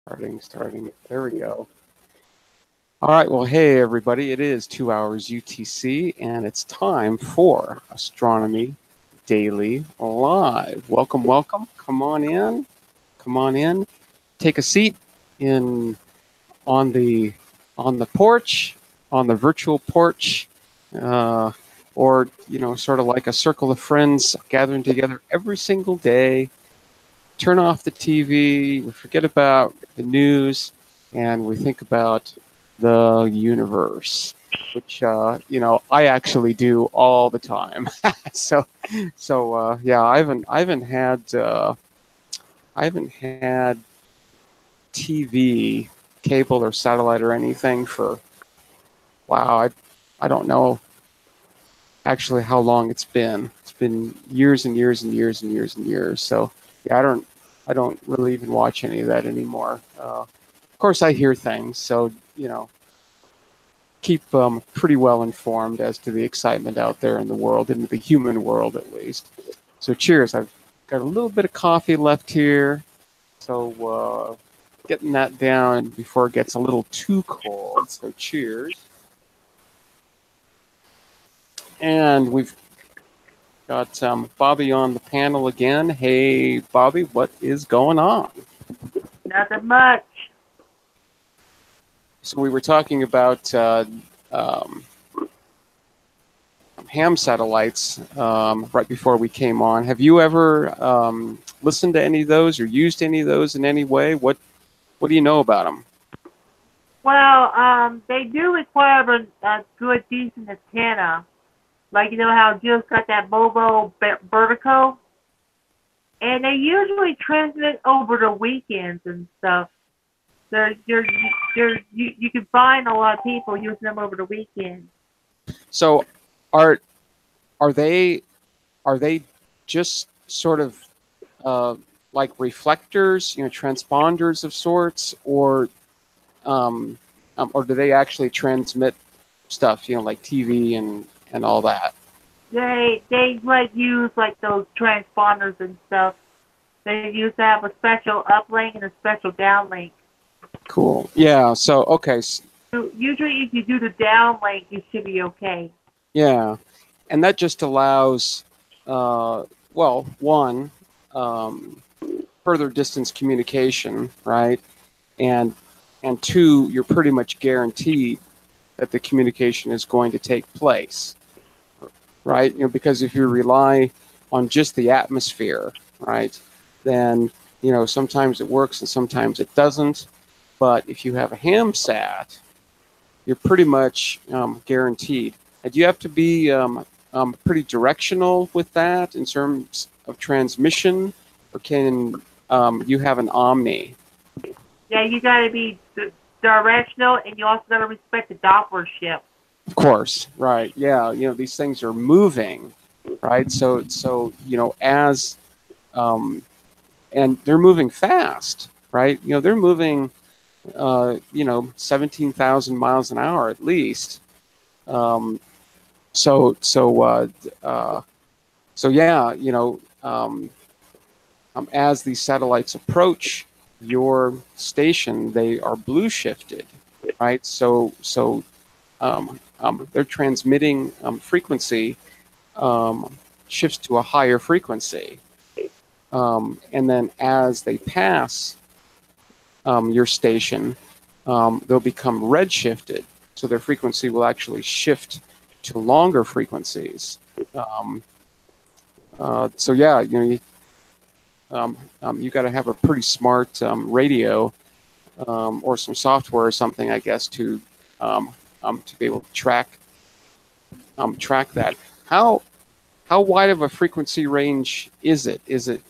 Starting. There we go. All right. Well, hey, everybody. It is 2 hours UTC, and it's time for Astronomy Daily Live. Welcome, welcome. Come on in. Come on in. Take a seat on the porch, on the virtual porch, or sort of like a circle of friends gathering together every single day. Turn off the TV, we forget about the news, and we think about the universe, which I actually do all the time. Yeah, I haven't had TV, cable or satellite or anything for I don't know actually how long it's been. It's been years and years and years and years and years. So yeah, I don't really even watch any of that anymore. Of course, I hear things, so keep pretty well informed as to the excitement out there in the world, in the human world at least. So cheers. I've got a little bit of coffee left here, so getting that down before it gets a little too cold. So cheers. And we've got Bobby on the panel again. Hey, Bobby, what is going on? Nothing much. So we were talking about ham satellites right before we came on. Have you ever listened to any of those or used any of those in any way? What do you know about them? Well, they do require a good, decent antenna. Like, you know how Jill's got that Bobo vertical? And they usually transmit over the weekends and stuff. So you can find a lot of people using them over the weekend. So are they just sort of like reflectors, transponders of sorts, or do they actually transmit stuff, like TV and all that? They like use like those transponders and stuff. They used to have a special uplink and a special downlink. Cool. Yeah. So okay. So usually, if you do the downlink, you should be okay. Yeah, and that just allows, one, further distance communication, right? And two, you're pretty much guaranteed that the communication is going to take place, right? Because if you rely on just the atmosphere, right, then sometimes it works and sometimes it doesn't. But if you have a ham sat, you're pretty much guaranteed. And you have to be pretty directional with that in terms of transmission, or can you have an omni? Yeah, you got to be directional, and you also got to respect the Doppler shift. Of course, right? Yeah, these things are moving, right? So as and they're moving fast, right? They're moving 17,000 miles an hour at least. So yeah, as these satellites approach your station, they are blue shifted, right? So their transmitting frequency shifts to a higher frequency, and then as they pass your station, they'll become red shifted, so their frequency will actually shift to longer frequencies. So yeah, you got to have a pretty smart radio or some software or something, I guess, to be able to track that. How wide of a frequency range is it? Is it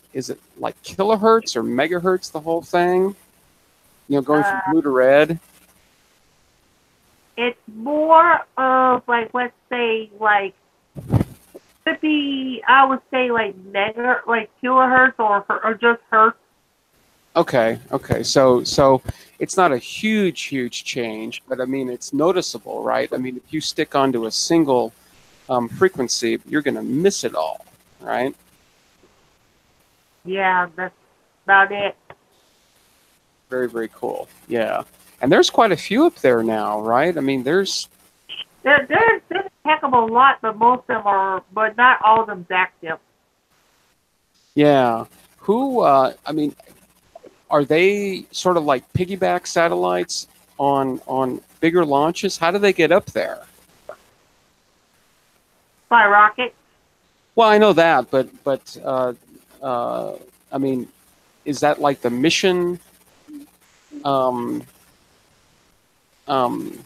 like kilohertz or megahertz, the whole thing? Going from blue to red? It's more of like, let's say, like 50, I would say like kilohertz or just hertz. Okay. So it's not a huge change, but I mean, it's noticeable, right? I mean, if you stick onto a single frequency, you're going to miss it all, right? Yeah, that's about it. Very, very cool. Yeah. And there's quite a few up there now, right? I mean, there's there's a heck of a lot, but most of them are, but not all of them active. yeah. Who? I mean, are they sort of like piggyback satellites on bigger launches? How do they get up there? By rocket. Well, I know that, but I mean, is that like the mission um, um,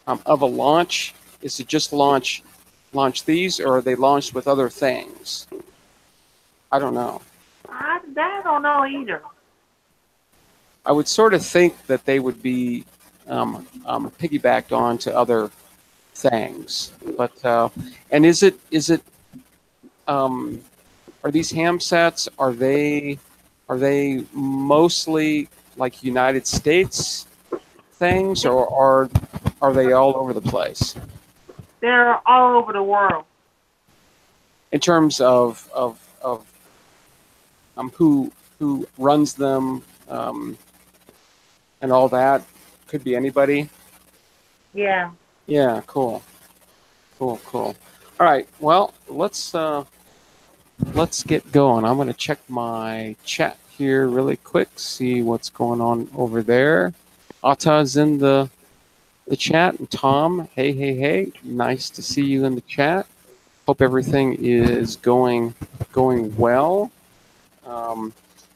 of a launch? Is it just launch these, or are they launched with other things? I don't know. I don't know either. I would sort of think that they would be piggybacked on to other things, but and is it are these ham sets? Are they mostly like United States things, or are they all over the place They're all over the world. in terms of who runs them and all that? Could be anybody. Yeah. Yeah, cool. Cool. All right. Well, let's get going. I'm going to check my chat here really quick, see what's going on over there. Atta's in the chat, and Tom, hey, nice to see you in the chat. Hope everything is going well.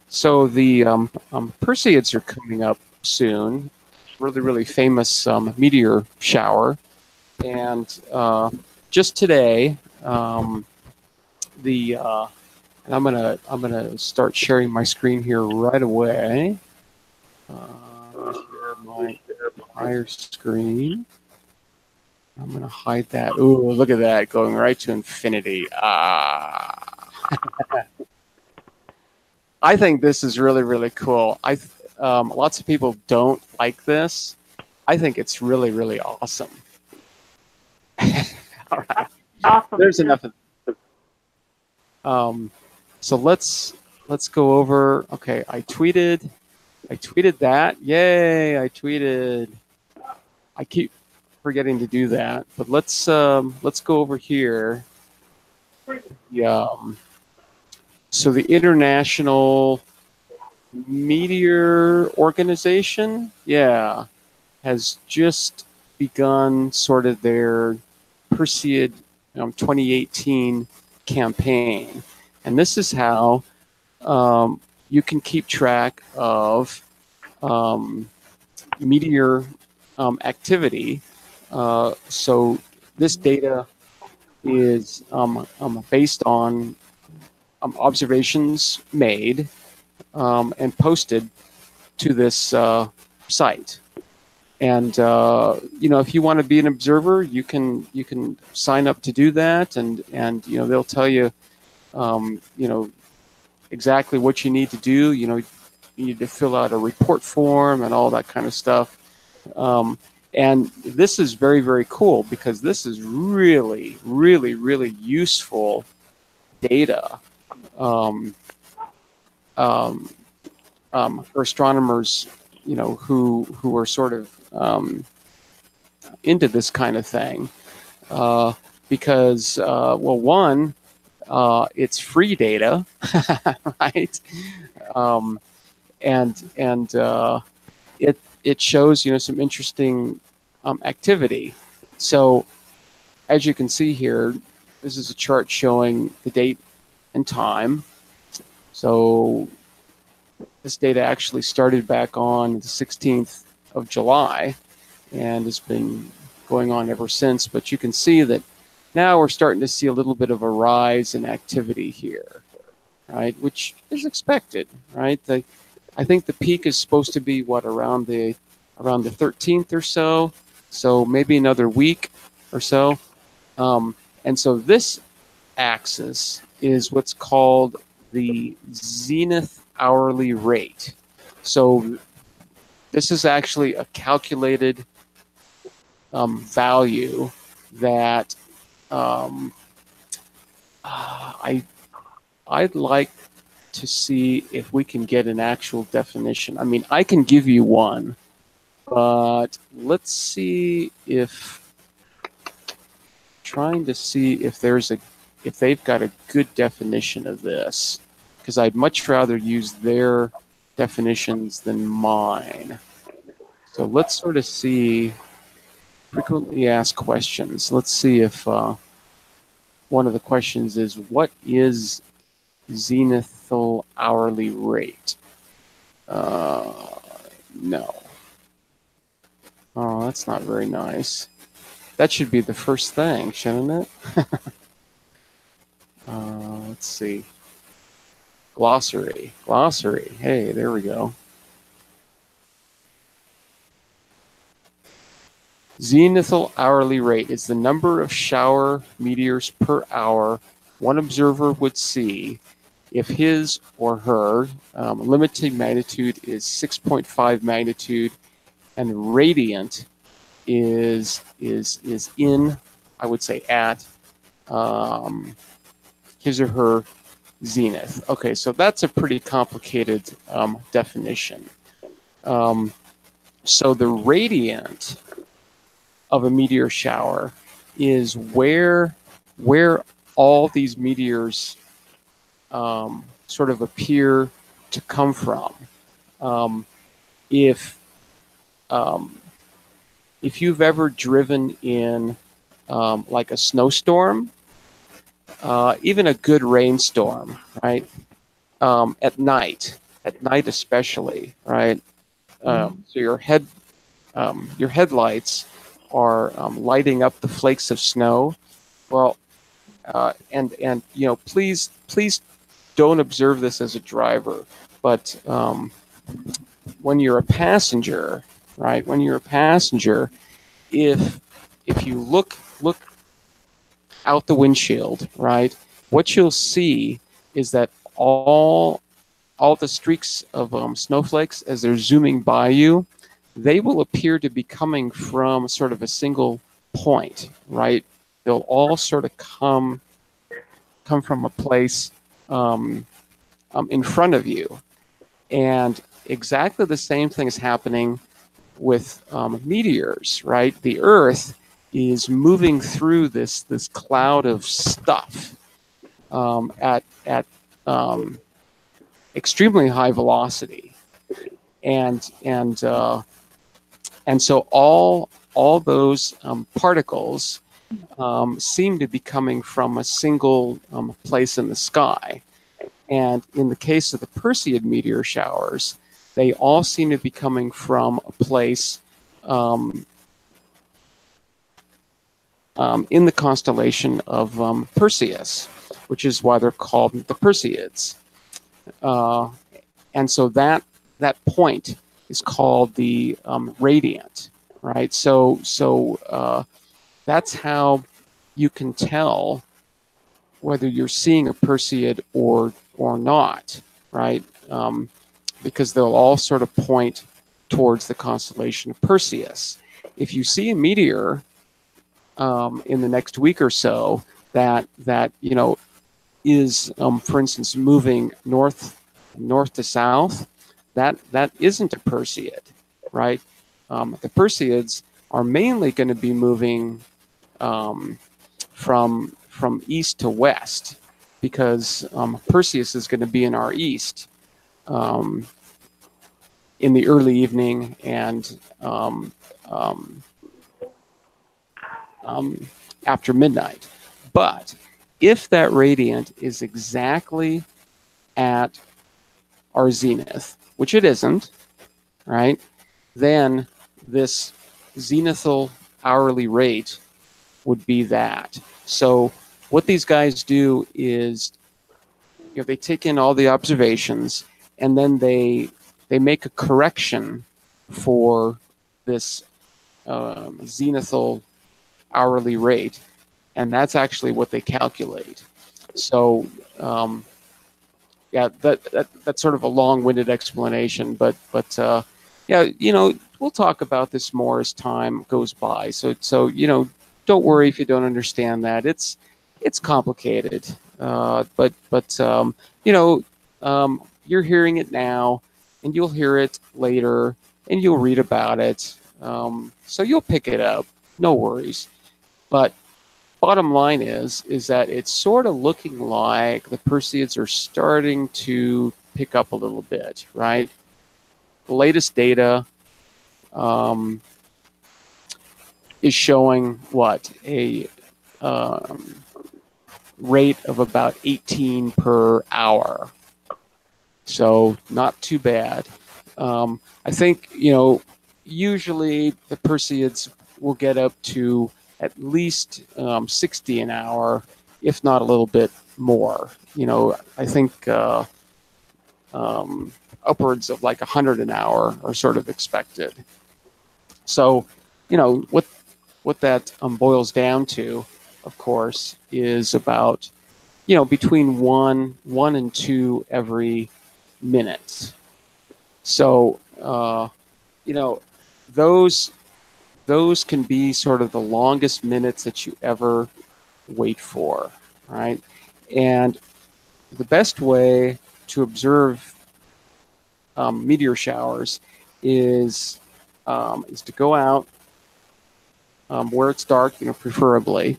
So the Perseids are coming up soon. Really famous meteor shower, and just today, and I'm gonna start sharing my screen here right away. Share my entire screen. I'm gonna hide that. Ooh, look at that, going right to infinity. I think this is really cool. Lots of people don't like this. I think it's really awesome. All right. Awesome. There's enough of so let's go over. Okay, I tweeted that. Yay, I tweeted. I keep forgetting to do that, but let's go over here. So the International Meteor Organization, has just begun sort of their Perseid 2018 campaign, and this is how you can keep track of meteor activity. So this data is based on observations made and posted to this site. And if you want to be an observer, you can sign up to do that, and they'll tell you exactly what you need to do. You need to fill out a report form and all that kind of stuff. And this is very cool, because this is really useful data for astronomers, who are sort of into this kind of thing, because one, it's free data, right? And it shows some interesting activity. So as you can see here, this is a chart showing the date and time. So this data actually started back on the 16th of July and has been going on ever since. But you can see that now we're starting to see a little bit of a rise in activity here, right? Which is expected, right? I think the peak is supposed to be around the 13th or so. So maybe another week or so. And so this axis is what's called the zenith hourly rate. So this is actually a calculated value that I'd like to see if we can get an actual definition. I mean, I can give you one, but let's see if, trying to see if they've got a good definition of this, because I'd much rather use their definitions than mine. So let's sort of see frequently asked questions. Let's see if one of the questions is, what is zenithal hourly rate? No. Oh, that's not very nice. That should be the first thing, shouldn't it? Let's see. Glossary. Glossary. Hey, there we go. Zenithal hourly rate is the number of shower meteors per hour one observer would see if his or her limiting magnitude is 6.5 magnitude and radiant is in, I would say, at his or her zenith. Okay, so that's a pretty complicated definition. So the radiant of a meteor shower is where all these meteors sort of appear to come from. If you've ever driven in like a snowstorm, even a good rainstorm, right? At night especially, right? So your headlights are lighting up the flakes of snow. Well, and you know, please don't observe this as a driver, but when you're a passenger, right? When you're a passenger, if you look out the windshield, right? What you'll see is that all the streaks of snowflakes, as they're zooming by you, they will appear to be coming from sort of a single point, right? They'll all sort of come from a place in front of you. And exactly the same thing is happening with meteors, right? The Earth is moving through this cloud of stuff at extremely high velocity, and so all those particles seem to be coming from a single place in the sky. And in the case of the Perseid meteor showers, they all seem to be coming from a place in the constellation of Perseus, which is why they're called the Perseids. And so that point is called the radiant, right? So that's how you can tell whether you're seeing a Perseid or not, right? Because they'll all sort of point towards the constellation of Perseus. If you see a meteor in the next week or so that you know is, for instance, moving north to south, that isn't a Perseid, right? The Perseids are mainly going to be moving from east to west, because Perseus is going to be in our east in the early evening and after midnight. But if that radiant is exactly at our zenith, which it isn't, right, then this zenithal hourly rate would be that. So what these guys do is, you know, they take in all the observations and then they make a correction for this zenithal hourly rate, and that's actually what they calculate. So yeah, that's sort of a long-winded explanation, but yeah, you know, we'll talk about this more as time goes by. So you know, don't worry if you don't understand that. It's complicated, but you know, you're hearing it now, and you'll hear it later, and you'll read about it. So you'll pick it up, no worries. But bottom line is that it's sort of looking like the Perseids are starting to pick up a little bit, right? The latest data is showing what? A rate of about 18 per hour. So not too bad. I think, usually the Perseids will get up to at least 60 an hour, if not a little bit more. I think upwards of like 100 an hour are sort of expected. So, what that boils down to, of course, is about, between one and two every minute. So, those can be sort of the longest minutes that you ever wait for, right? And the best way to observe meteor showers is to go out where it's dark, preferably.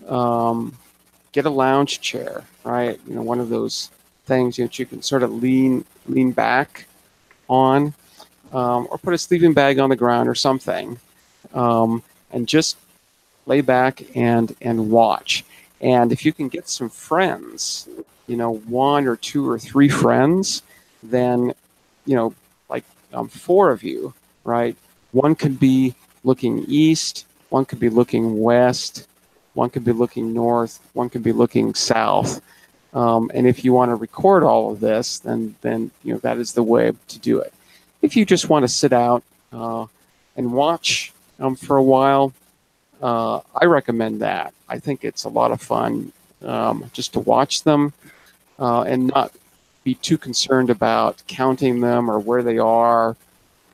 Get a lounge chair, right? One of those things that you can sort of lean back on, or put a sleeping bag on the ground or something, and just lay back and watch. And if you can get some friends, one or two or three friends, then like four of you, right? One could be looking east, one could be looking west, one could be looking north, one could be looking south. And if you want to record all of this, then that is the way to do it. If you just want to sit out and watch for a while, I recommend that. I think it's a lot of fun just to watch them and not be too concerned about counting them or where they are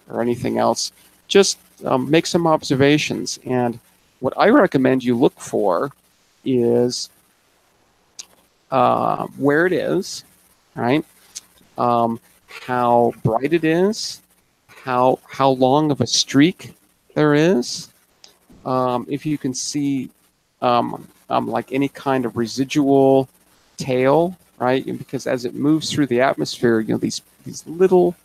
or anything else. Just make some observations. And what I recommend you look for is where it is, right? How bright it is, how long of a streak there is. If you can see like any kind of residual tail, right? Because as it moves through the atmosphere, these little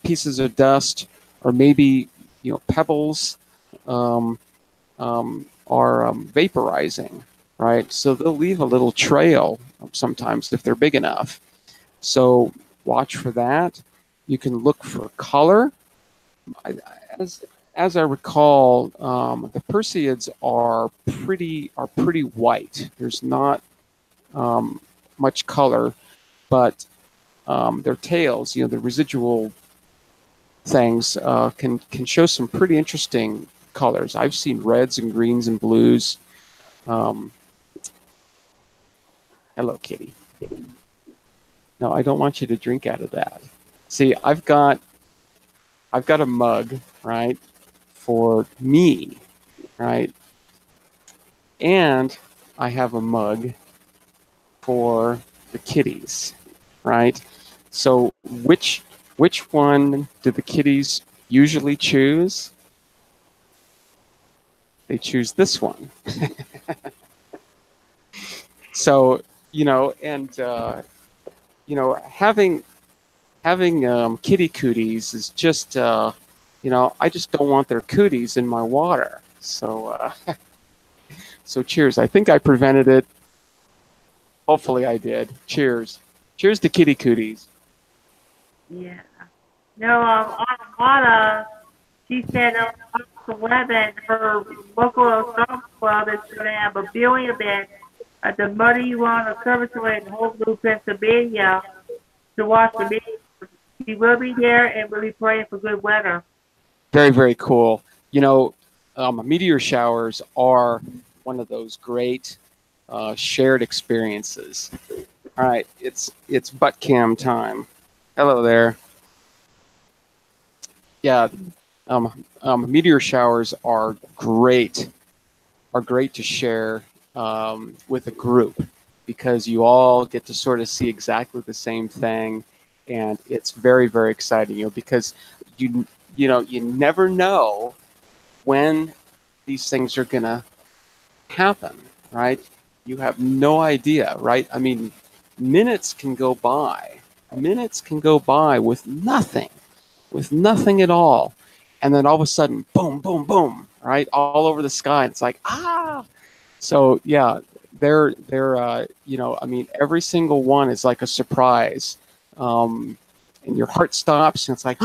pieces of dust, or maybe pebbles, are vaporizing, right? So they'll leave a little trail sometimes if they're big enough. So watch for that. You can look for color. As I recall, the Perseids are pretty white. There's not much color, but their tails, the residual things, can show some pretty interesting colors. I've seen reds and greens and blues. Hello, kitty. No, I don't want you to drink out of that. See, I've got a mug, right, for me, right? And I have a mug for the kitties, right? So which one do the kitties usually choose? They choose this one. So, having kitty cooties is just, I just don't want their cooties in my water. So, so cheers. I think I prevented it. Hopefully I did. Cheers. Cheers to kitty cooties. Yeah. No, Autumn, she said on 11, her local astronomy club is going to have a viewing event at the Muddy Run Observatory in Homewood, Pennsylvania, to watch the meteors. She will be there, and we'll be praying for good weather. Very, very cool. Meteor showers are one of those great shared experiences. All right, it's butt cam time. Hello there. Yeah, meteor showers are great to share with a group. because you all get to sort of see exactly the same thing, and it's very, very exciting. Because you never know when these things are gonna happen, right? You have no idea, right? I mean, minutes can go by. Minutes can go by with nothing at all. And then all of a sudden, boom, boom, boom, right? All over the sky. It's like, ah. So yeah, I mean, every single one is like a surprise. And your heart stops and it's like,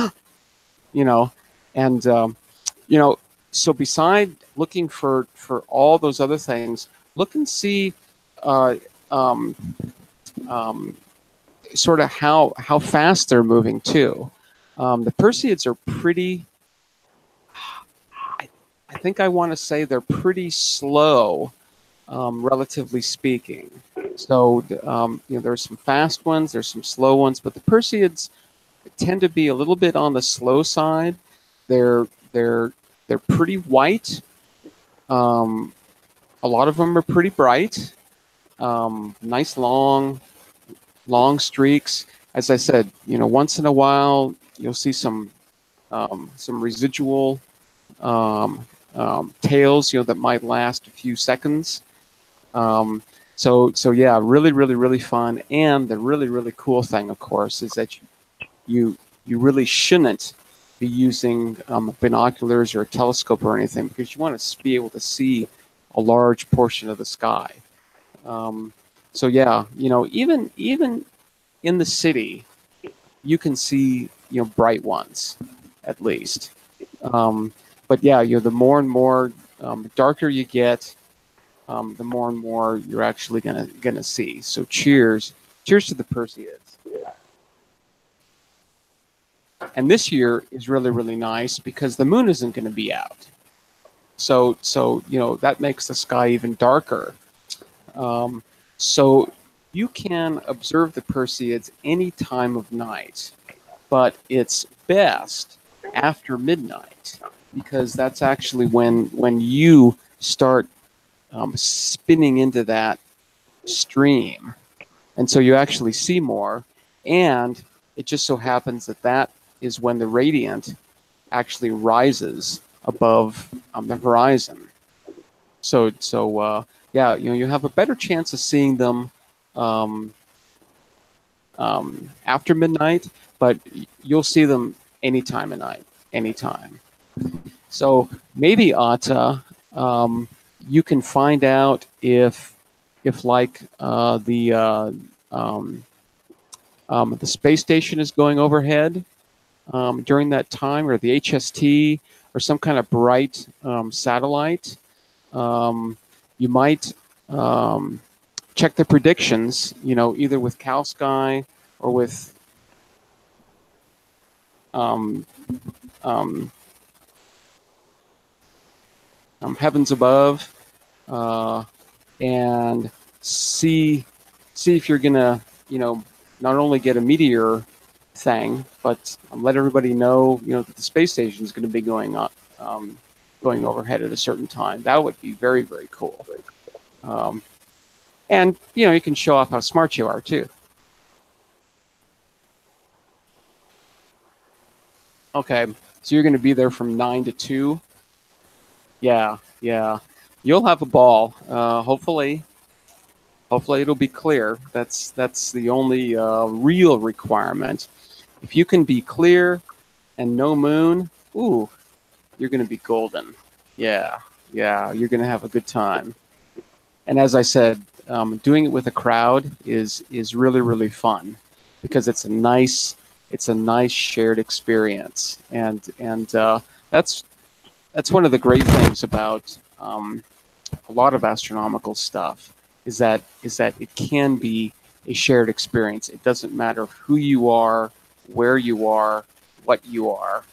you know, and, you know, so beside looking for all those other things, look and see, uh, um, um, sort of how fast they're moving too. The Perseids are pretty. I think I want to say they're pretty slow, relatively speaking. So there's some fast ones, there's some slow ones, but the Perseids tend to be a little bit on the slow side. They're they're they're pretty white. A lot of them are pretty bright. Nice long streaks. As I said, once in a while you'll see some residual tails, that might last a few seconds. So yeah, really, really, really fun. And the really, really cool thing, of course, is that you really shouldn't be using binoculars or a telescope or anything, because you want to be able to see a large portion of the sky. So yeah, even in the city, you can see bright ones, at least. But yeah, the more and more darker you get, the more and more you're actually gonna see. So cheers to the Perseids. And this year is really, really nice because the moon isn't going to be out. So that makes the sky even darker. So you can observe the Perseids any time of night, but it's best after midnight, because that's actually when you start spinning into that stream, and so you actually see more. And it just so happens that is when the radiant actually rises above the horizon. So yeah, you have a better chance of seeing them after midnight, but you'll see them any time of night, anytime. So maybe, Atta, you can find out if like the space station is going overhead during that time, or the HST, or some kind of bright satellite. You might check the predictions, either with Cal Sky or with Heavens Above, and see if you're gonna, not only get a meteor thing, but let everybody know, that the space station is going to be going overhead at a certain time. That would be very, very cool. And you can show off how smart you are too. Okay, so you're going to be there from 9 to 2. Yeah. You'll have a ball. Hopefully it'll be clear. That's the only real requirement. If you can be clear and no moon, ooh, you're going to be golden. Yeah, you're going to have a good time. And as I said, doing it with a crowd is really, really fun, because it's a nice shared experience. And that's one of the great things about a lot of astronomical stuff, is that it can be a shared experience. It doesn't matter who you are, where you are, what you are.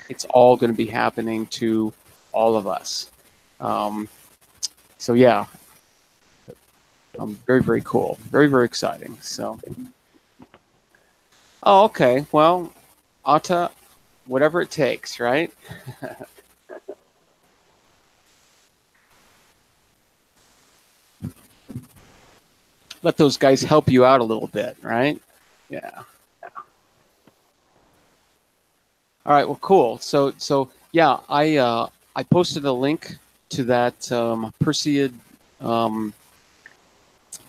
It's all going to be happening to all of us. So yeah, very, very cool. Very, very exciting. So, oh, okay. Well, Atta, whatever it takes, right? let those guys help you out a little bit, right? Yeah. All right. Well, cool. So yeah, I posted a link to that Perseid um,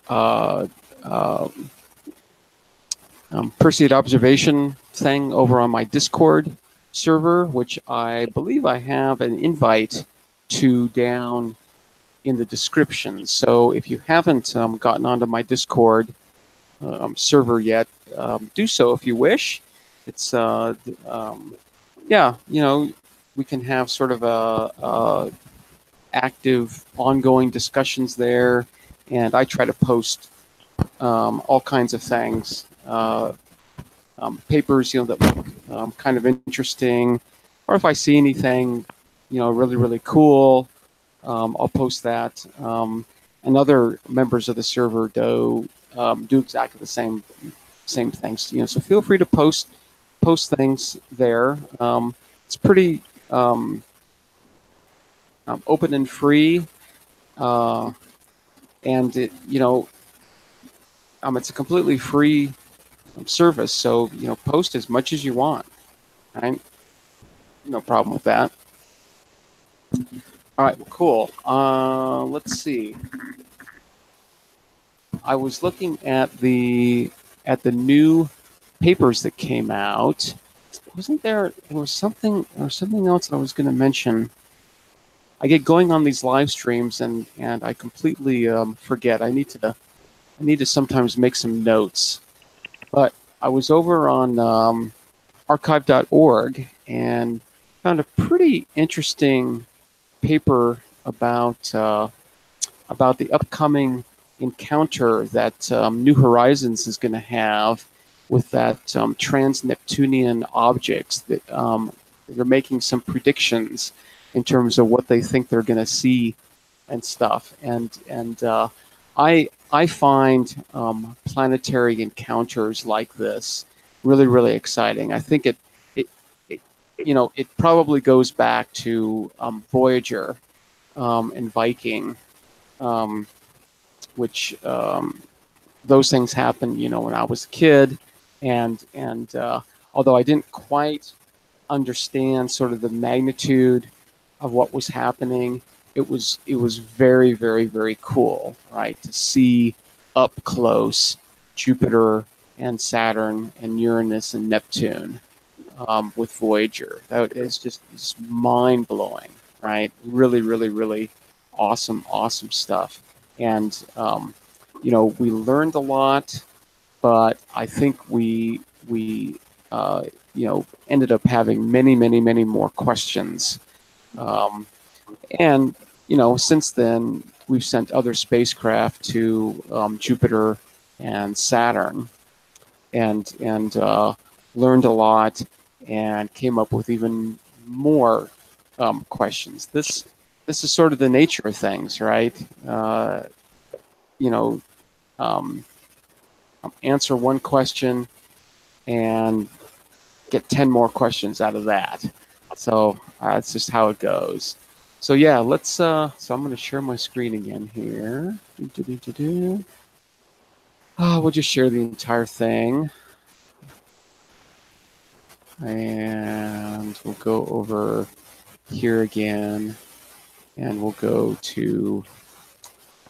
uh, uh, Perseid observation thing over on my Discord server, which I believe I have an invite to down in the description. So if you haven't gotten onto my Discord server yet, do so if you wish. It's yeah, you know, we can have sort of a active, ongoing discussions there, and I try to post all kinds of things, papers, you know, that look kind of interesting, or if I see anything, you know, really really cool, I'll post that. And other members of the server do exactly the same things, you know. So feel free to post things there. It's pretty open and free, and it, you know, it's a completely free service. So, you know, post as much as you want. Right? No problem with that. All right, well, cool. Let's see. I was looking at the new papers that came out. Wasn't there? There was something else that I was going to mention. I get going on these live streams and I completely forget. I need to sometimes make some notes. But I was over on archive.org and found a pretty interesting paper about the upcoming encounter that New Horizons is going to have with that trans-Neptunian objects. That they're making some predictions in terms of what they think they're going to see and stuff. And I find planetary encounters like this really really exciting. I think it you know, it probably goes back to Voyager and Viking, which those things happened, you know, when I was a kid, and although I didn't quite understand sort of the magnitude of what was happening, it was very very very cool, right, to see up close Jupiter and Saturn and Uranus and Neptune with Voyager. That is just mind blowing, right? Really really really awesome stuff. And you know, we learned a lot, but I think we you know, ended up having many more questions. And you know, since then we've sent other spacecraft to Jupiter and Saturn, and learned a lot and came up with even more questions. This is sort of the nature of things, right? You know, answer one question and get 10 more questions out of that. So that's just how it goes. So yeah, let's. So I'm going to share my screen again here. We'll just share the entire thing, and we'll go over here again, and we'll go to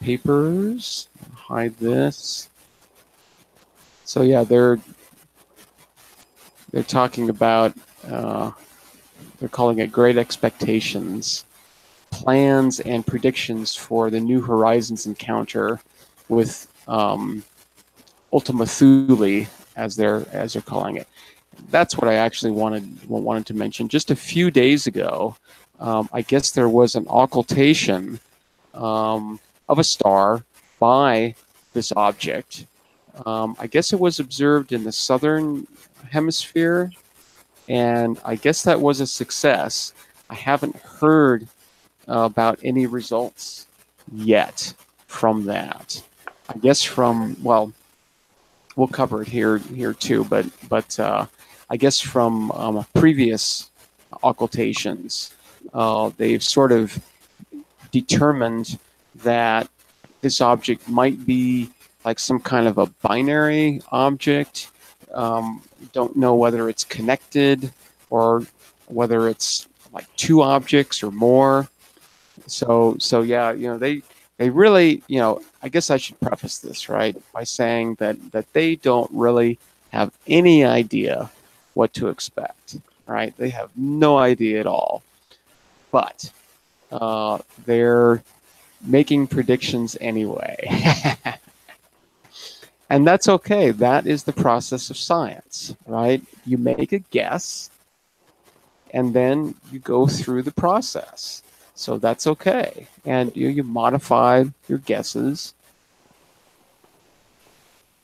papers. Hide this. So yeah, they're talking about. They're calling it Great Expectations, plans and predictions for the New Horizons encounter with Ultima Thule, as they're calling it. That's what I actually wanted to mention. Just a few days ago, I guess there was an occultation of a star by this object. I guess it was observed in the southern hemisphere, and I guess that was a success. I haven't heard about any results yet from that. I guess from, well, we'll cover it here too, but I guess from previous occultations, they've sort of determined that this object might be like some kind of a binary object. Don't know whether it's connected or whether it's like two objects or more. So yeah, they really, I guess I should preface this, right, by saying that they don't really have any idea what to expect, right? They have no idea at all. But they're making predictions anyway. And that's okay. That is the process of science, right? You make a guess, and then you go through the process. So that's okay. And you modify your guesses.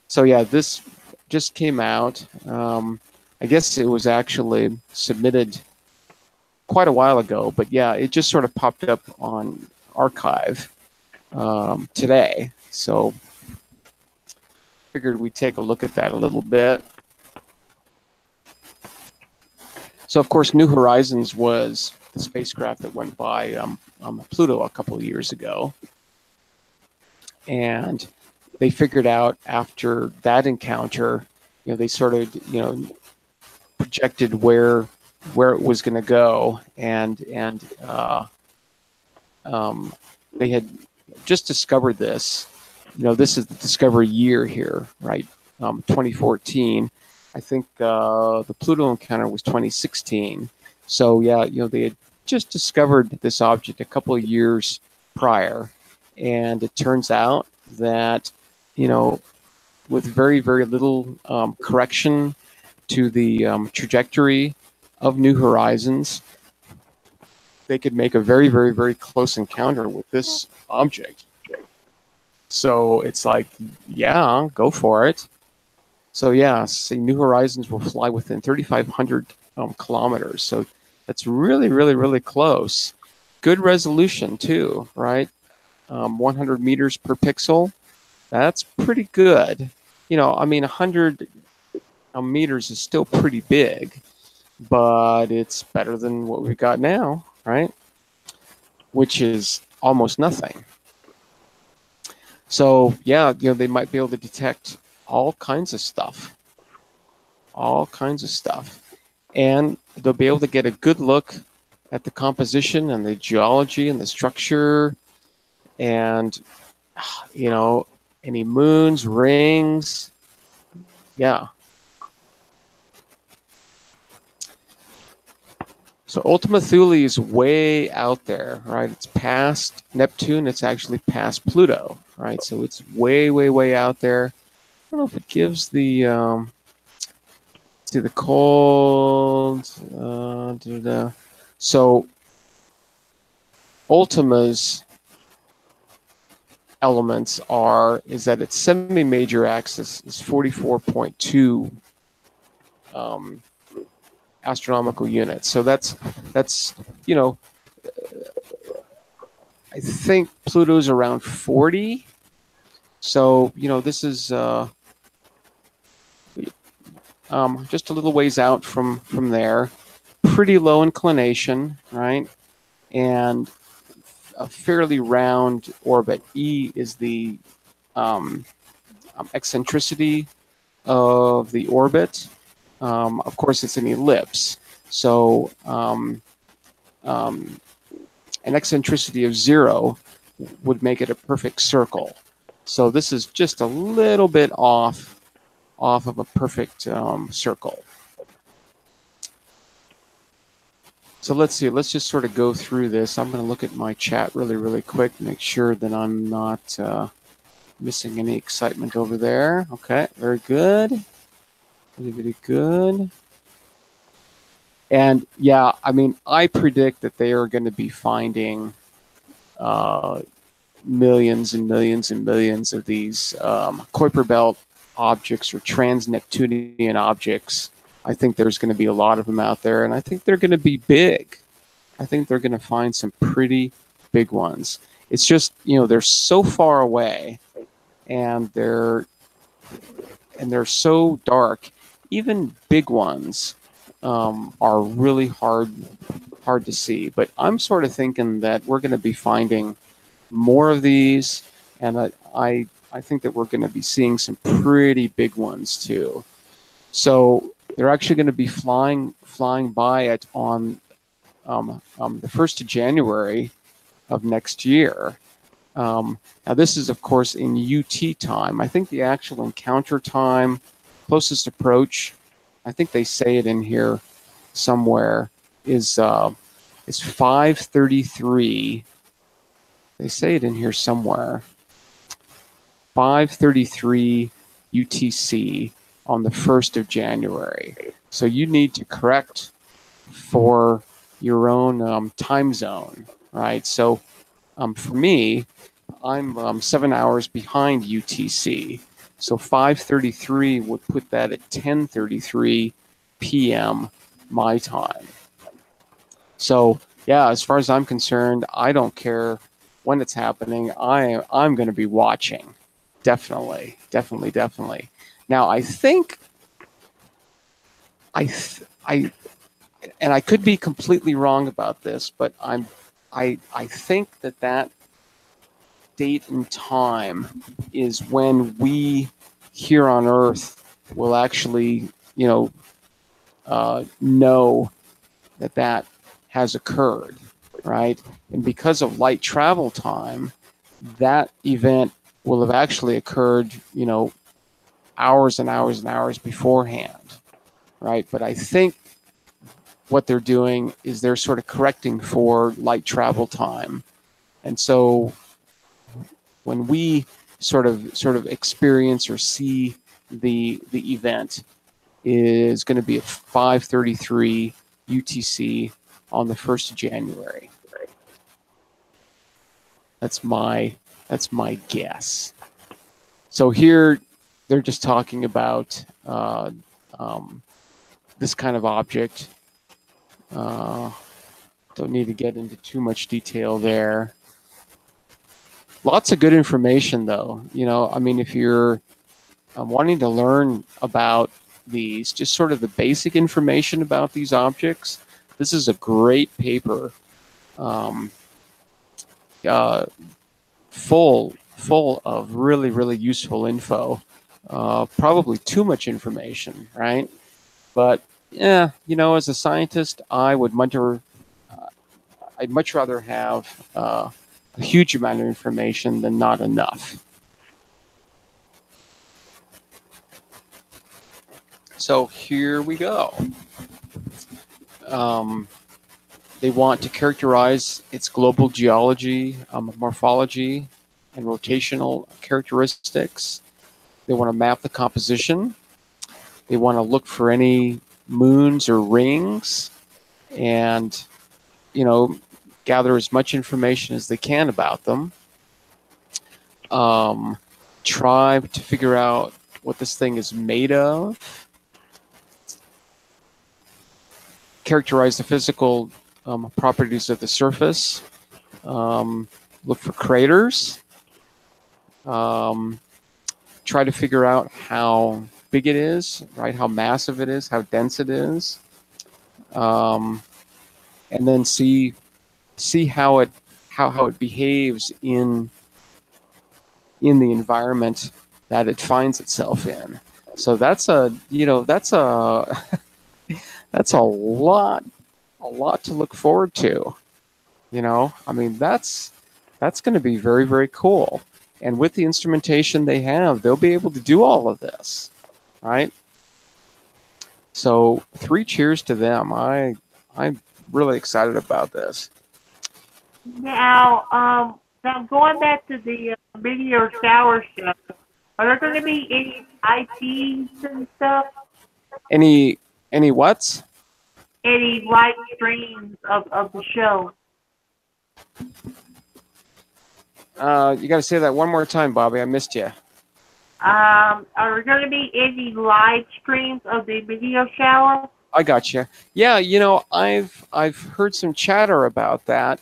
So yeah, this just came out. I guess it was actually submitted quite a while ago, but yeah, it just sort of popped up on archive today. So figured we'd take a look at that a little bit. So of course, New Horizons was the spacecraft that went by Pluto a couple of years ago. And they figured out after that encounter, they sort of, projected where it was going to go, and they had just discovered this. This is the discovery year here, right? 2014. I think the Pluto encounter was 2016. So yeah, they had just discovered this object a couple of years prior, and it turns out that with very, very little correction to the trajectory of New Horizons, they could make a very, very, very close encounter with this object. So it's like, yeah, go for it. So yeah, see, New Horizons will fly within 3,500 kilometers. So that's really, really, really close. Good resolution too, right? 100 meters per pixel. That's pretty good. 100 meters is still pretty big, but it's better than what we've got now, right? Which is almost nothing. So yeah, they might be able to detect all kinds of stuff, and they'll be able to get a good look at the composition and the geology and the structure, and any moons, rings, yeah. So Ultima Thule is way out there, right? It's past Neptune. It's actually past Pluto, right? So it's way, way, way out there. I don't know if it gives the cold. So Ultima's elements is that its semi-major axis is 44.2 astronomical units. So that's I think Pluto's around 40. So this is just a little ways out from there. Pretty low inclination, right? And a fairly round orbit. E is the eccentricity of the orbit. Of course, it's an ellipse. So an eccentricity of 0 would make it a perfect circle. So this is just a little bit off of a perfect circle. So let's see. Let's just sort of go through this. I'm going to look at my chat really, really quick, make sure that I'm not missing any excitement over there. Okay, very good. Really, really good. And yeah, I predict that they are going to be finding millions and millions and millions of these Kuiper Belt objects or trans-Neptunian objects. I think there's going to be a lot of them out there, and I think they're going to be big. I think they're going to find some pretty big ones. It's just, they're so far away, and they're so dark. Even big ones are really hard to see. But I'm sort of thinking that we're going to be finding more of these, and I I think that we're going to be seeing some pretty big ones too. So they're actually going to be flying by it on the 1st of January of next year. Now this is, of course, in UT time. I think the actual encounter time, closest approach, I think they say it in here somewhere, is 5:33. They say it in here somewhere. 5:33 UTC on the 1st of January. So you need to correct for your own time zone, right? So for me, I'm 7 hours behind UTC. So 5:33 would put that at 10:33 p.m. my time. So yeah, as far as I'm concerned, I don't care when it's happening. I'm going to be watching. Definitely. Now I think and I could be completely wrong about this, but I think that date and time is when we here on Earth will actually, know that has occurred, right? And because of light travel time, that event will have actually occurred, hours and hours and hours beforehand, right? But I think what they're doing is they're sort of correcting for light travel time. And so when we sort of experience or see the event is going to be at 5:33 UTC on the 1st of January. That's my guess. So here they're just talking about this kind of object. Don't need to get into too much detail there. Lots of good information, though. I mean, if you're wanting to learn about these, just sort of the basic information about these objects, this is a great paper, full of really, really useful info. Probably too much information, right? But yeah, as a scientist, I'd much rather have a huge amount of information than not enough. So here we go. They want to characterize its global geology, morphology, and rotational characteristics. They want to map the composition. They want to look for any moons or rings and, gather as much information as they can about them. Try to figure out what this thing is made of. Characterize the physical properties of the surface. Look for craters. Try to figure out how big it is, right? How massive it is, how dense it is, and then see how it behaves in the environment that it finds itself in. So that's a that's a lot to look forward to. I mean, that's going to be very, very cool. And with the instrumentation they have, they'll be able to do all of this, right? So 3 cheers to them. I'm really excited about this. Now going back to the meteor shower show, are there going to be any IPs and stuff? Any whats? Any live streams of the show? You got to say that one more time, Bobby. I missed you. Are there going to be any live streams of the meteor shower? I got you. Yeah, I've heard some chatter about that.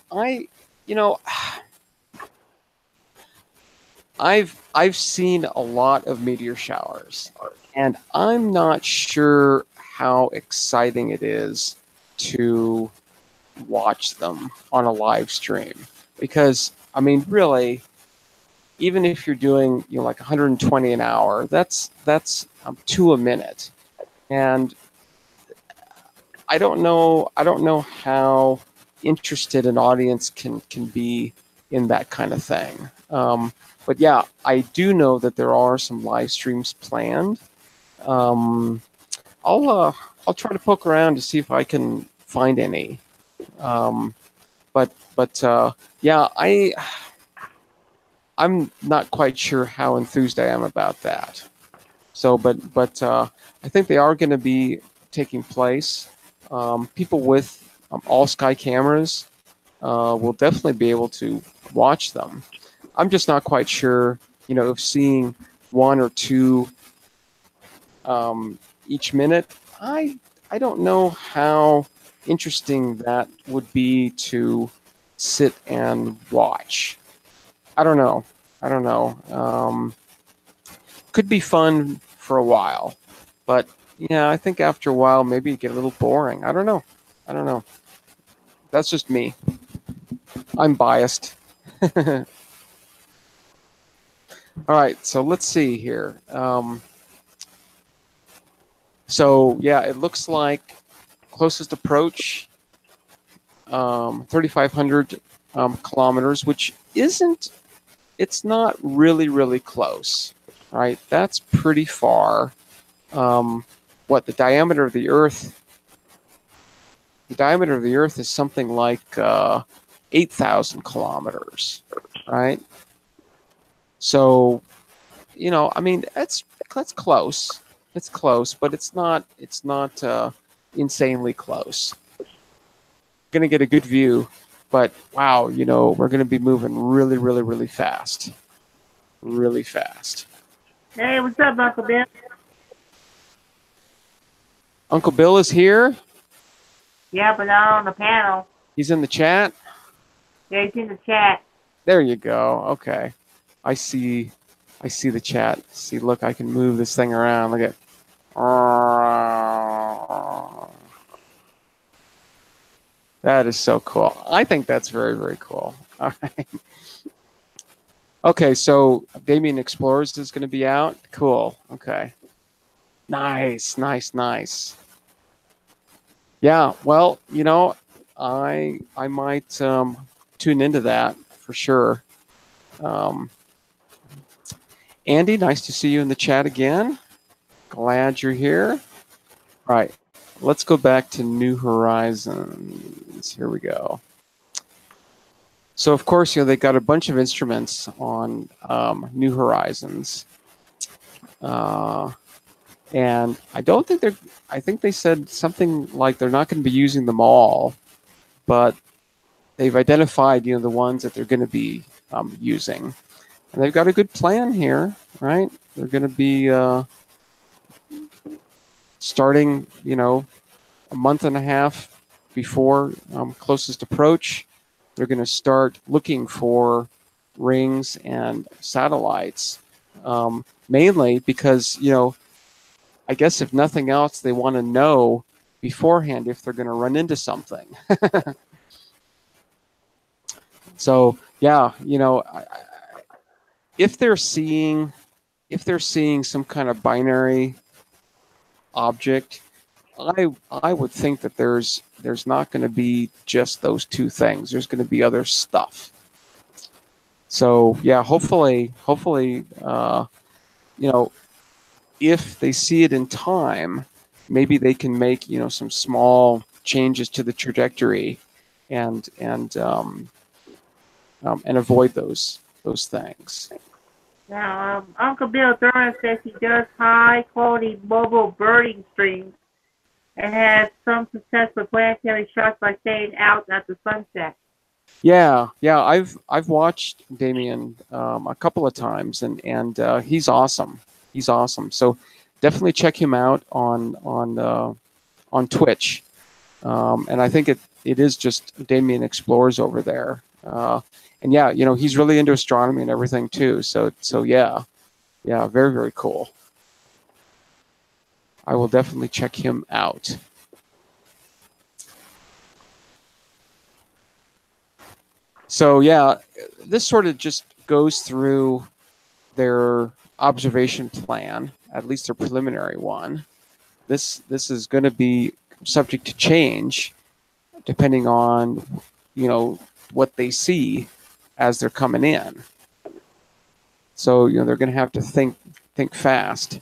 I've seen a lot of meteor showers, and I'm not sure how exciting it is to watch them on a live stream, because I mean, really, even if you're doing, like 120 an hour, that's 2 a minute. And I don't know how interested an audience can be in that kind of thing. But yeah, I do know that there are some live streams planned. I'll try to poke around to see if I can find any. But yeah, I'm not quite sure how enthused I am about that. So, but I think they are going to be taking place. People with all sky cameras will definitely be able to watch them. I'm just not quite sure, if seeing 1 or 2 each minute. I don't know how interesting that would be to sit and watch. I don't know. Could be fun for a while, but yeah, I think after a while maybe it get a little boring. I don't know. That's just me. I'm biased. All right, so let's see here. So yeah, it looks like closest approach 3,500 kilometers, which it's not really close, right? That's pretty far. What the diameter of the Earth? The diameter of the Earth is something like 8,000 kilometers, right? So, I mean, that's close. It's close, but it's not insanely close. Going to get a good view, but wow, we're going to be moving really fast. Really fast. Hey, what's up, Uncle Bill? Uncle Bill is here. Yeah, but not on the panel. He's in the chat. Yeah, he's in the chat. There you go. Okay. I see the chat. See, look, I can move this thing around. Look at. That is so cool. I think that's very cool. All right. Okay, so Damien Explorers is going to be out. Cool. Okay. Nice. Yeah. Well, I might tune into that for sure. Andy, nice to see you in the chat again. Glad you're here. All right, let's go back to New Horizons. Here we go. So, of course, they got a bunch of instruments on New Horizons. And I don't think I think they said something like they're not going to be using them all, but they've identified, the ones that they're going to be using. And they've got a good plan here, right? They're going to be starting, a month and a half before closest approach. They're going to start looking for rings and satellites, mainly because, I guess if nothing else, they want to know beforehand if they're going to run into something. So yeah, if they're seeing some kind of binary object, I would think that there's not going to be just those 2 things. There's going to be other stuff. So yeah, hopefully, if they see it in time, maybe they can make some small changes to the trajectory, and avoid those things. Now, Uncle Bill Thurman says he does high-quality mobile birding streams and has some success with planetary shots by staying out at the sunset. Yeah, I've watched Damien a couple of times, and he's awesome. He's awesome. So definitely check him out on Twitch, and I think it is just Damien Explores over there. And yeah, he's really into astronomy and everything too. So yeah, very cool. I will definitely check him out. So yeah, this sort of just goes through their observation plan, at least their preliminary one. This is going to be subject to change depending on, you know, what they see as they're coming in. So, you know, they're going to have to think fast.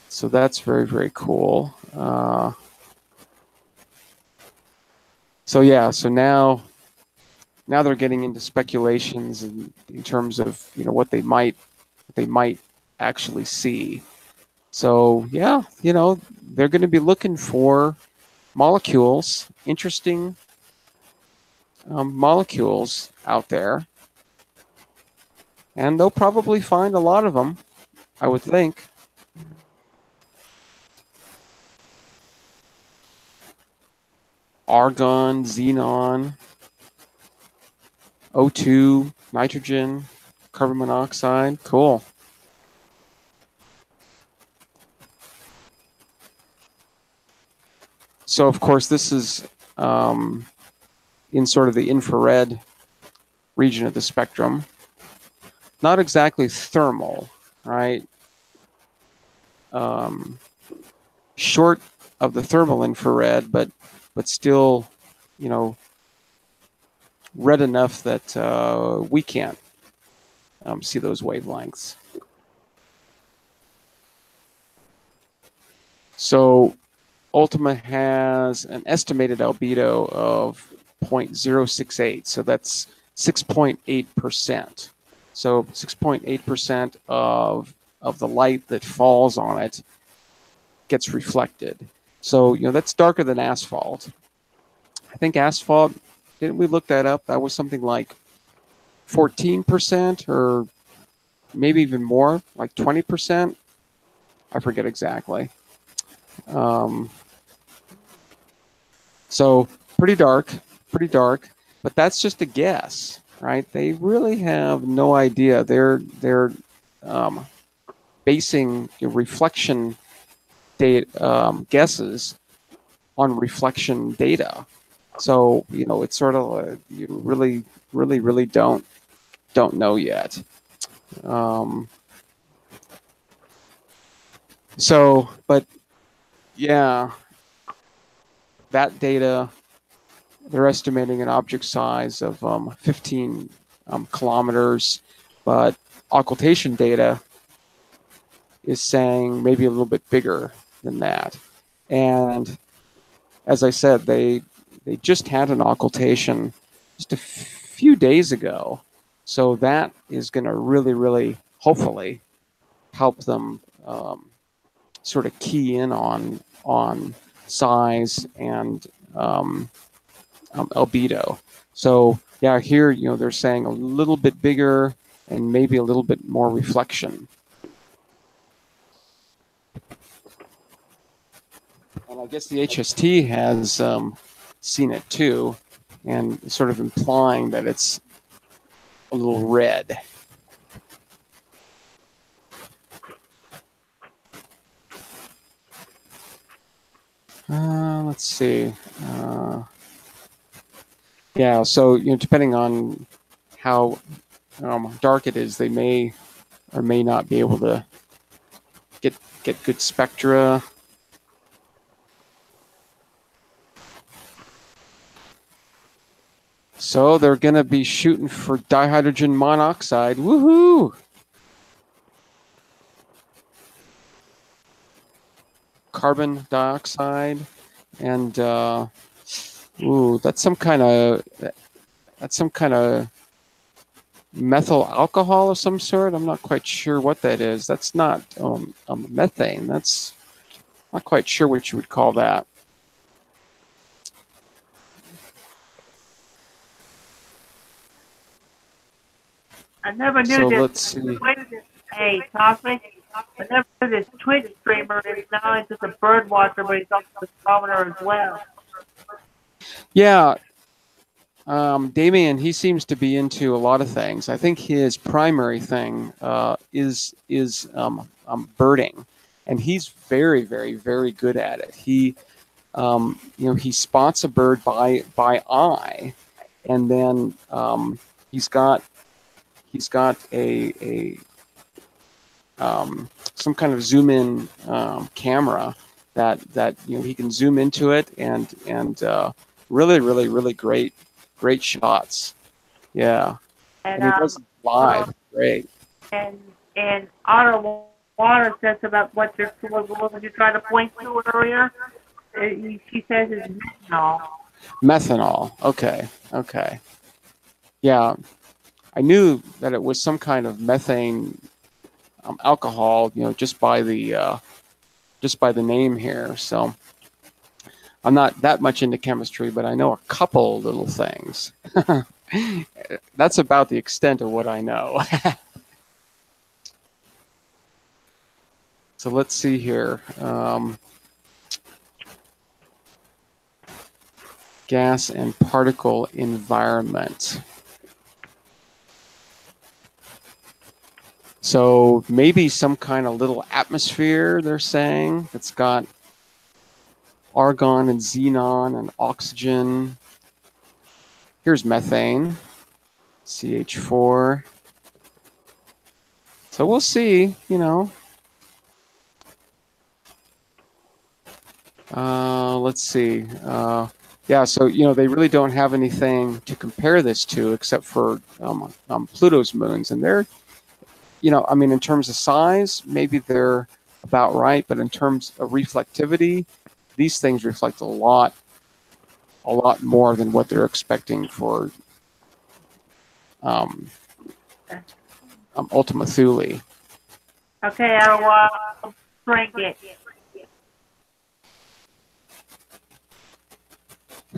So that's very, very cool. So yeah, so now they're getting into speculations in terms of, you know, what they might actually see. So yeah, you know, they're going to be looking for molecules, interesting molecules out there, and they'll probably find a lot of them, I would think. Argon, xenon, O2, nitrogen, carbon monoxide. Cool. So, of course, this is in sort of the infrared region of the spectrum. Not exactly thermal, right? Short of the thermal infrared, but still, you know, red enough that we can't see those wavelengths. So Ultima has an estimated albedo of 0.068, so that's 6.8%. So 6.8% of the light that falls on it gets reflected. So, you know, that's darker than asphalt. I think asphalt, didn't we look that up? That was something like 14% or maybe even more, like 20%. I forget exactly. So pretty dark, but that's just a guess, right? They really have no idea. They're basing reflection data guesses on reflection data. So, you know, it's sort of you really don't know yet. So, but yeah, that data, they're estimating an object size of 15 kilometers, but occultation data is saying maybe a little bit bigger than that. And as I said, they just had an occultation just a few days ago. So that is going to really, hopefully, help them sort of key in on size and albedo. So yeah, here, you know, they're saying a little bit bigger and maybe a little bit more reflection. And I guess the HST has seen it too, and sort of implying that it's a little red. Let's see. Yeah, so, you know, depending on how dark it is, they may or may not be able to get good spectra. So they're going to be shooting for dihydrogen monoxide. Woohoo! Carbon dioxide, and ooh, that's some kind of methyl alcohol of some sort. I'm not quite sure what that is. That's not methane. That's not quite sure what you would call that. I never knew So this. let's see. Hey, Toxic. I never knew this Twitch streamer is not only just a bird watcher, but he's also a astronomer as well. Yeah, Damien, he seems to be into a lot of things. I think his primary thing is birding, and he's very, very good at it. He, you know, he spots a bird by eye, and then he's got a some kind of zoom in camera that he can zoom into it and really great shots. Yeah, And and he does it live. Great. and Otter Water says about what you're trying to point to earlier. She says it's methanol. Methanol. Okay. Okay. Yeah, I knew that it was some kind of methane alcohol, just by the name here. So I'm not that much into chemistry, but I know a couple little things. That's about the extent of what I know. So let's see here. Gas and particle environment. So maybe some kind of little atmosphere, they're saying, that's got argon and xenon and oxygen. Here's methane, CH4. So we'll see, let's see. Yeah, so, they really don't have anything to compare this to except for Pluto's moons. And they're, I mean, in terms of size, maybe they're about right. But in terms of reflectivity, these things reflect a lot more than what they're expecting for Ultima Thule. Okay, I'll drink it.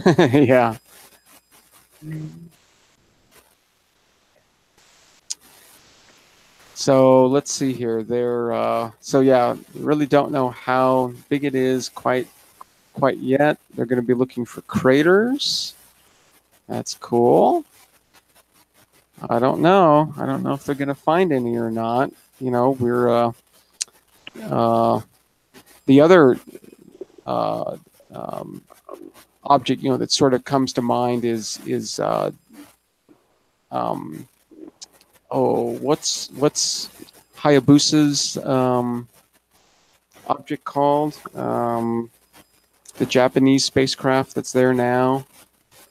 Yeah. So let's see here. So yeah, really don't know how big it is quite yet. They're going to be looking for craters. That's cool. I don't know. I don't know if they're going to find any or not. We're the other object that sort of comes to mind is what's Hayabusa's object called? The Japanese spacecraft that's there now.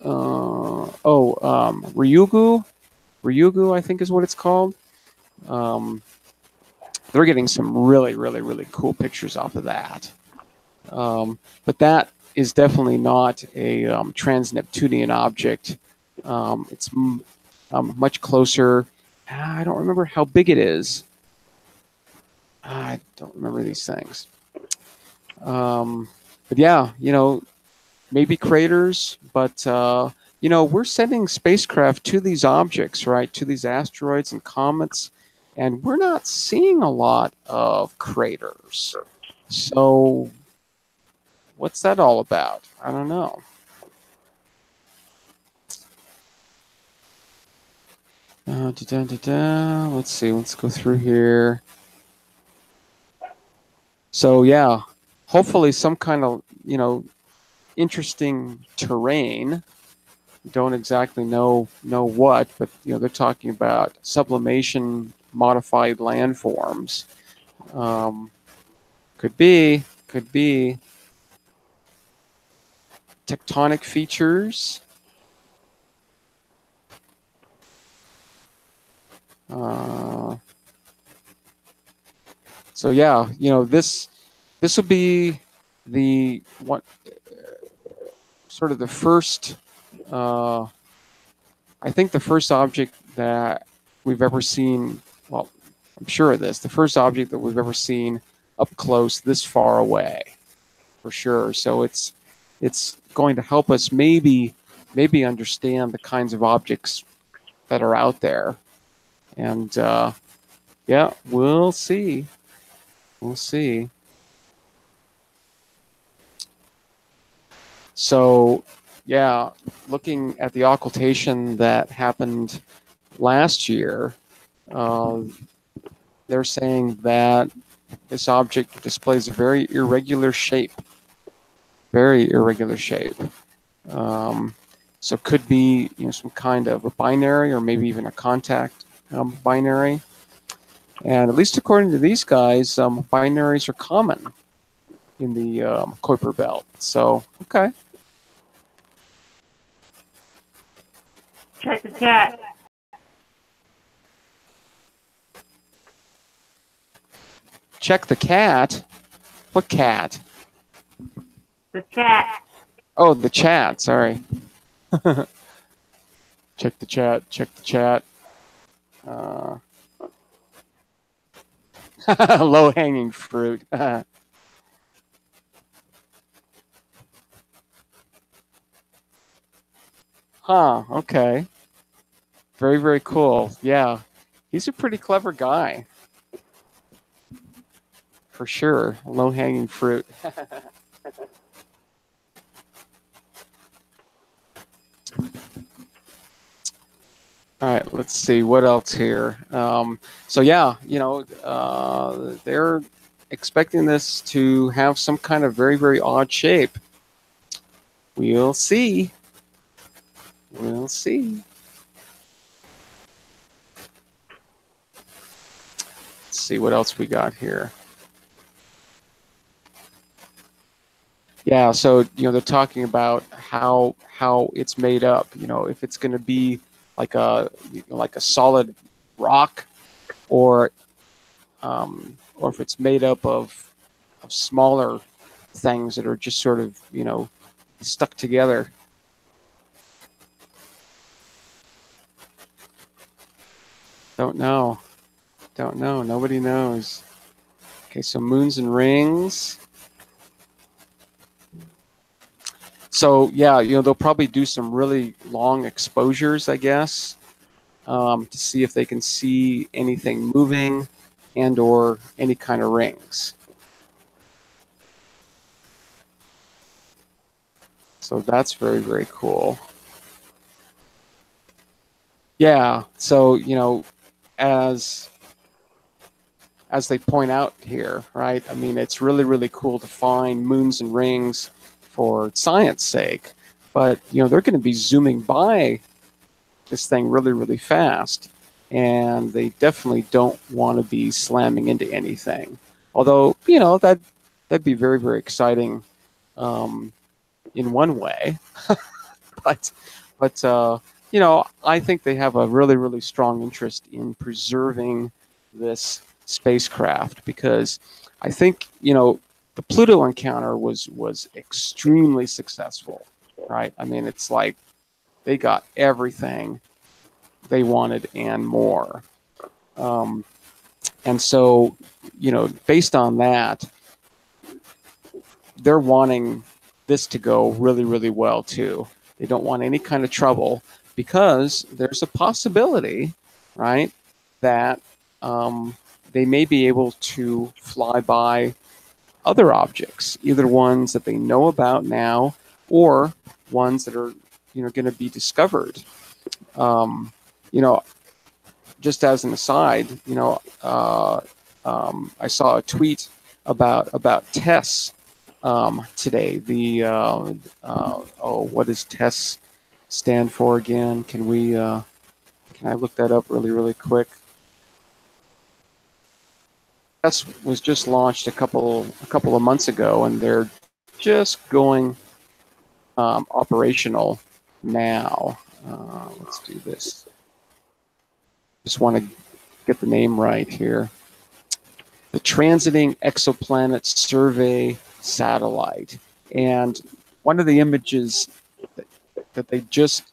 Ryugu, I think is what it's called. They're getting some really cool pictures off of that. But that is definitely not a trans-Neptunian object. It's much closer. I don't remember how big it is. I don't remember these things. But yeah, maybe craters, but we're sending spacecraft to these objects, right? To these asteroids and comets, and we're not seeing a lot of craters. So what's that all about? I don't know. Let's see. Let's go through here. So yeah, hopefully some kind of interesting terrain. Don't exactly know what, but they're talking about sublimation modified landforms. Could be tectonic features. So yeah, this will be the one, sort of the first. I think the first object that we've ever seen. Well, I'm sure of this. The first object that we've ever seen up close, this far away, for sure. So it's going to help us maybe understand the kinds of objects that are out there. And yeah, we'll see. We'll see. So yeah, looking at the occultation that happened last year, they're saying that this object displays a very irregular shape. Very irregular shape. So it could be, some kind of a binary or maybe even a contact binary. And at least according to these guys, binaries are common in the Kuiper belt. So, okay. Check the chat. Check the cat? What cat? The chat. Oh, the chat, sorry. Check the chat, check the chat. Low-hanging fruit. Huh, okay. Very, very cool. Yeah, he's a pretty clever guy. For sure, low-hanging fruit. All right, let's see what else here. So yeah, they're expecting this to have some kind of very, very odd shape. We'll see. We'll see. Let's see what else we got here. Yeah, so they're talking about how it's made up. If it's going to be like a solid rock, or if it's made up of smaller things that are just sort of stuck together. Don't know. Nobody knows. Okay, so moons and rings. So yeah, they'll probably do some really long exposures, I guess, to see if they can see anything moving and/or any kind of rings. So that's very, very cool. Yeah. So as they point out here, right? I mean, it's really, really cool to find moons and rings for science sake, but they're going to be zooming by this thing really, really fast, and they definitely don't want to be slamming into anything. Although that'd be very, very exciting in one way, but I think they have a really, really strong interest in preserving this spacecraft, because I think the Pluto encounter was extremely successful, right? I mean, it's like they got everything they wanted and more. And so, based on that, they're wanting this to go really, really well too. They don't want any kind of trouble, because there's a possibility, right, that they may be able to fly by other objects, either ones that they know about now or ones that are going to be discovered. Just as an aside, I saw a tweet about TESS today. The what does TESS stand for again? Can I look that up really, really quick? TESS was just launched a couple of months ago, and they're just going operational now. Let's do this. Just want to get the name right here. The Transiting Exoplanet Survey Satellite. And one of the images that they just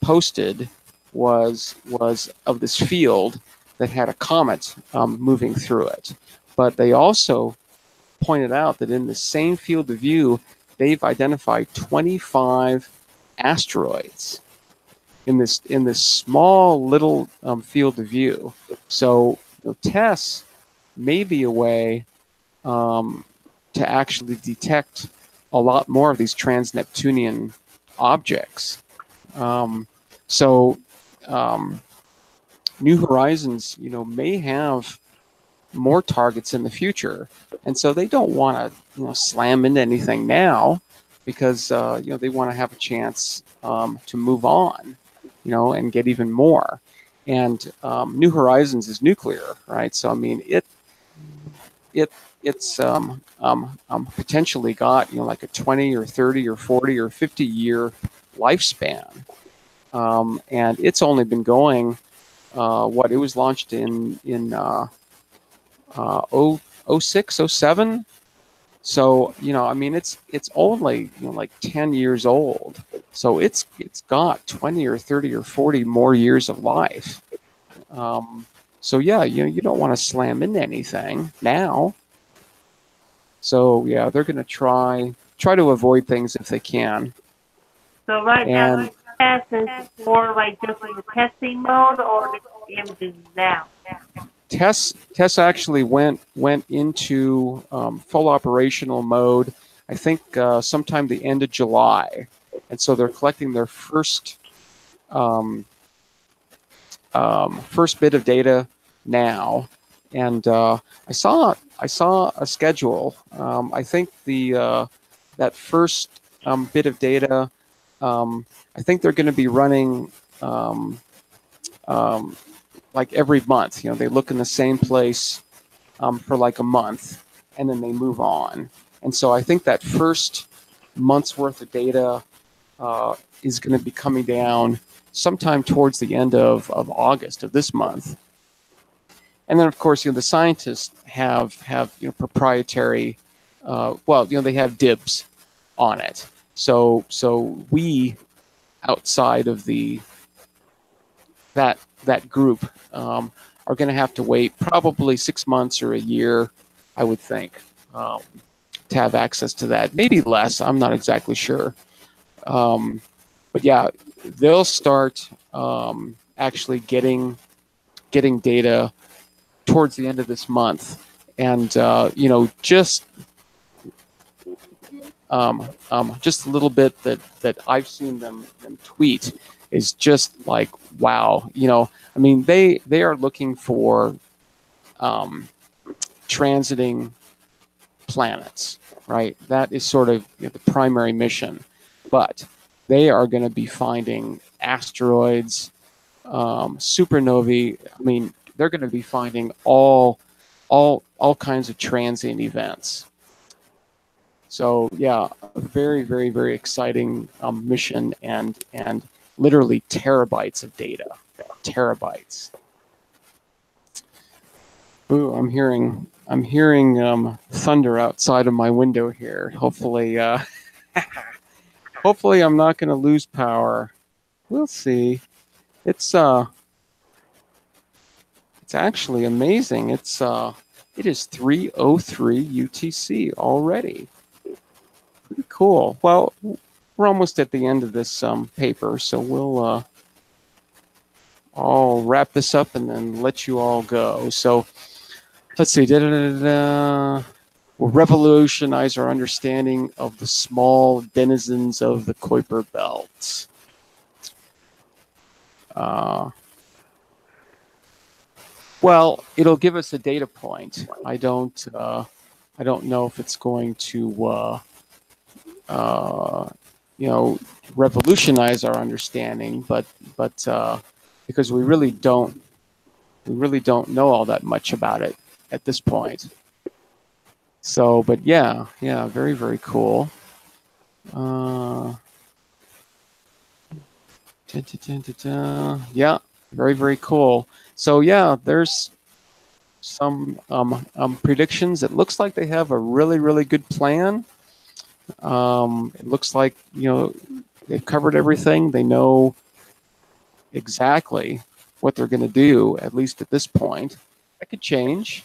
posted was of this field that had a comet moving through it. But they also pointed out that in the same field of view, they've identified 25 asteroids in this small little field of view. So TESS may be a way to actually detect a lot more of these trans-Neptunian objects. New Horizons, may have more targets in the future, and so they don't want to, slam into anything now. because they want to have a chance to move on, and get even more. And New Horizons is nuclear, right? So I mean, it's potentially got like a 20 or 30 or 40 or 50-year lifespan, and it's only been going. It was launched in 06, 07. So I mean, it's only like 10 years old. So it's got 20 or 30 or 40 more years of life. So yeah, you don't want to slam into anything now. So yeah, they're going to try to avoid things if they can. So right now, test is more like just in the testing mode, or the images now. Tests actually went into full operational mode, I think sometime the end of July, and so they're collecting their first bit of data now. And I saw a schedule. I think that first bit of data, I think they're going to be running like every month. They look in the same place for like a month, and then they move on. And so I think that first month's worth of data is going to be coming down sometime towards the end of August of this month. And then, of course, the scientists have proprietary. They have dibs on it. So we, outside of that group, are going to have to wait probably 6 months or a year, I would think, to have access to that. Maybe less. I'm not exactly sure. But yeah, they'll start actually getting data towards the end of this month, and just a little bit that I've seen them tweet is just like, wow. I mean, they are looking for transiting planets, right? That is sort of the primary mission, but they are going to be finding asteroids, supernovae. I mean, they're going to be finding all kinds of transient events. So yeah, a very, very, very exciting mission, and literally terabytes of data. Terabytes. Ooh, I'm hearing thunder outside of my window here. Hopefully, hopefully I'm not going to lose power. We'll see. It's actually amazing. It is 3:03 UTC already. Pretty cool. Well, we're almost at the end of this paper, so we'll I'll wrap this up and then let you all go. So let's see. We'll revolutionize our understanding of the small denizens of the Kuiper Belt. Well, it'll give us a data point. I don't know if it's going to revolutionize our understanding, but because we really don't know all that much about it at this point. So, but yeah, very, very cool. Yeah, very, very cool. So yeah, there's some predictions. It looks like they have a really, really good plan. It looks like they've covered everything. They know exactly what they're going to do, at least at this point. That could change,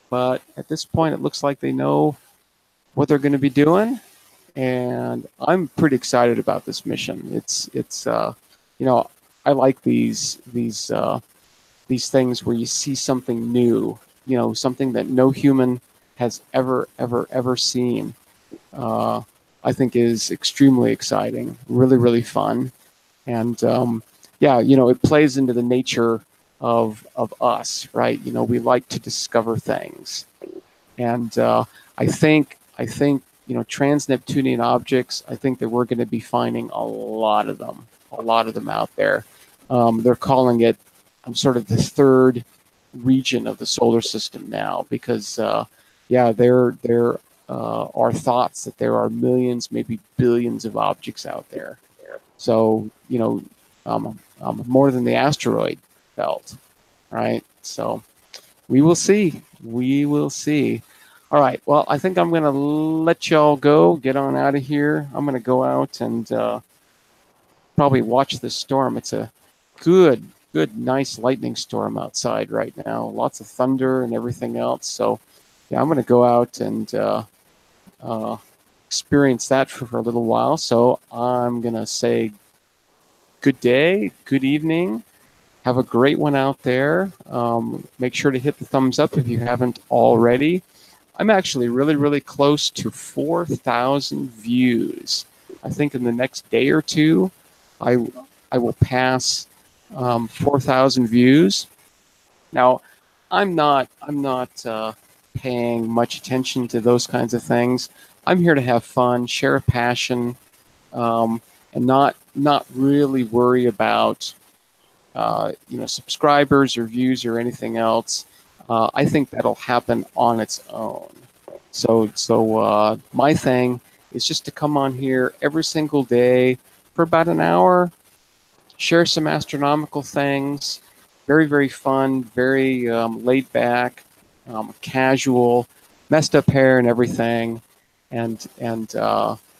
but at this point, it looks like they know what they're going to be doing, and I'm pretty excited about this mission. It's I like these things where you see something new, something that no human has ever seen. I think is extremely exciting, really, really fun, and it plays into the nature of us, right? We like to discover things, and I think you know, trans-Neptunian objects, I think that we're going to be finding a lot of them out there. They're calling it sort of the third region of the solar system now, because yeah, there are thoughts that there are millions, maybe billions of objects out there. So, you know, more than the asteroid belt, right? So we will see. We will see. All right. Well, I think I'm going to let y'all go, get on out of here. I'm going to go out and probably watch this storm. It's a good, nice lightning storm outside right now. Lots of thunder and everything else. So, yeah, I'm going to go out and experience that for a little while. So I'm going to say good day, good evening. Have a great one out there. Make sure to hit the thumbs up if you haven't already. I'm actually really close to 4,000 views. I think in the next day or two, I will pass 4,000 views. Now, I'm not paying much attention to those kinds of things. I'm here to have fun, share a passion, and not really worry about you know, subscribers or views or anything else. I think that'll happen on its own. So my thing is just to come on here every single day for about an hour, share some astronomical things, very fun, very laid back, casual, messed up hair and everything, and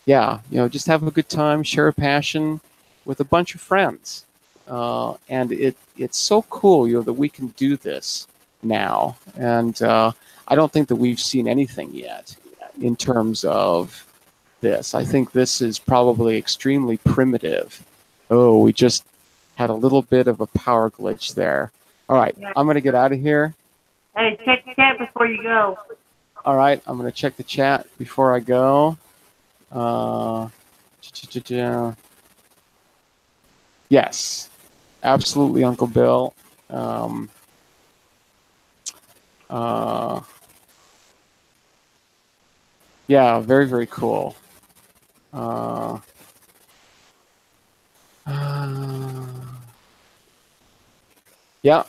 yeah, you know, just have a good time, share a passion with a bunch of friends. And it's so cool, you know, that we can do this now. And I don't think that we've seen anything yet in terms of this. I think this is probably extremely primitive. Oh, we just had a little bit of a power glitch there. All right, I'm going to get out of here. Hey, check the chat before you go. All right, I'm going to check the chat before I go. Yes, absolutely, Uncle Bill. Yeah, very cool. Yeah.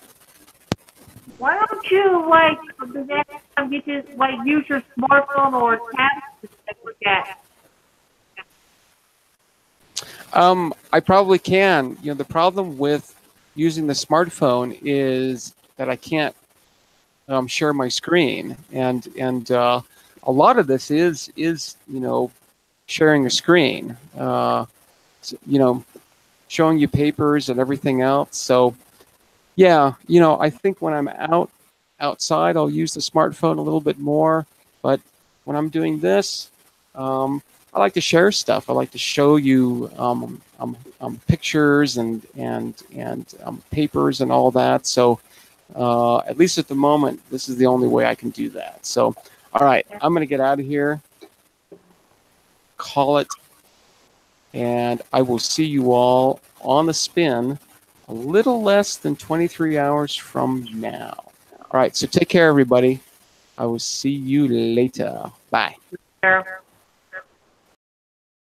Why don't you, like, the next time you just, like, use your smartphone or a tablet to look at? I probably can. You know, the problem with using the smartphone is that I can't share my screen, and a lot of this is you know, sharing a screen. You know, showing you papers and everything else. So yeah, you know, I think when I'm outside, I'll use the smartphone a little bit more. But when I'm doing this, I like to share stuff. I like to show you pictures and papers and all that. So at least at the moment, this is the only way I can do that. So, all right, I'm going to get out of here. Call it. And I will see you all on the spin a little less than 23 hours from now. All right, so take care, everybody. I will see you later. Bye. Sure.